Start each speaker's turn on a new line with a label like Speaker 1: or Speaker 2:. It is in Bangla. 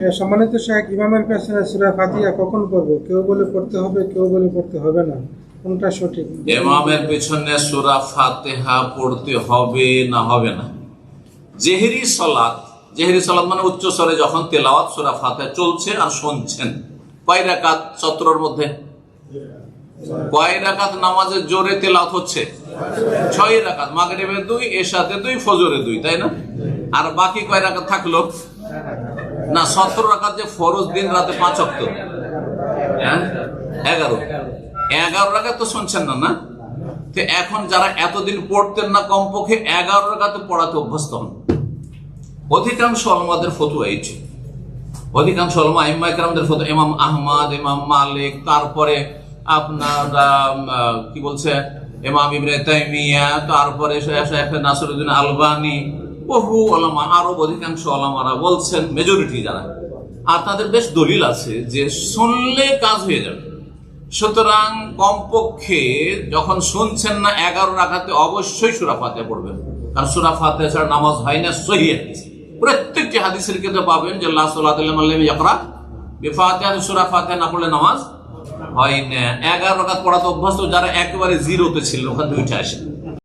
Speaker 1: সম্মানিত শেখ, ইমামের পেছনে সূরা ফাতিহা কখন পড়বো? কেউ বলে পড়তে হবে, কেউ বলে পড়তে হবে না, কোনটা সঠিক?
Speaker 2: ইমামের পেছনে সূরা ফাতিহা পড়তে হবে না হবে না? জেহরি সালাত মানে উচ্চ স্বরে যখন তেলাওয়াত সূরা ফাতিহা চলছে আর শুনছেন, কয় রাকাত সত্রের মধ্যে? কয় রাকাত নামাজে জোরে তেলাওয়াত হচ্ছে? 6 রাকাত। মাগরিবে 2, এশাতে 2, ফজরে 2, তাই না? আর বাকি কয় রাকাত থাকলো? না, 17 রাকাত যে ফরজ দিন রাতে 5 ওয়াক্ত, 11 রাকাত তো শুনছেন না, না? তো এখন যারা এতদিন পড়তেন না, কমপক্ষে 11 রাকাতে পড়াতে অভ্যস্ত হন। অধিকাংশ ওলামাদের ফতোয়া এইছে, অধিকাংশ ওলামা আইম্মা ইকরামদের ফতোয়া, ইমাম আহমদ, ইমাম মালিক, তারপরে আপনার কি বলছে ইমাম ইবনে তাইমিয়া, তারপরে শেখ নাসিরউদ্দিন আলবানী, বহু ওলামা, আরব অধিকাংশ ওলামারা বলছেন, মেজরিটি যারা, আর তাদের বেশ দলিল আছে যে শুনলে কাজ হয়ে যাবে। সুতরাং কমপক্ষে যখন শুনছেন না 11 রাকাতে অবশ্যই সূরা ফাতিহা পড়বেন, কারণ সূরা ফাতিহা ছাড়া নামাজ হয় না। সহিহ হাদিস, প্রত্যেকটি হাদিসের ক্ষেত্রে পাবেন যে লা সালাতা লিমান লাম ইয়াকরা বিফাতিহা, সূরা ফাতিহা না পড়লে নামাজ হয় না। 11 রাকাত পড়াতে অভ্যস্ত যারা একেবারে জিরোতে ছিলেন, ওখান থেকে উঠে আসেন।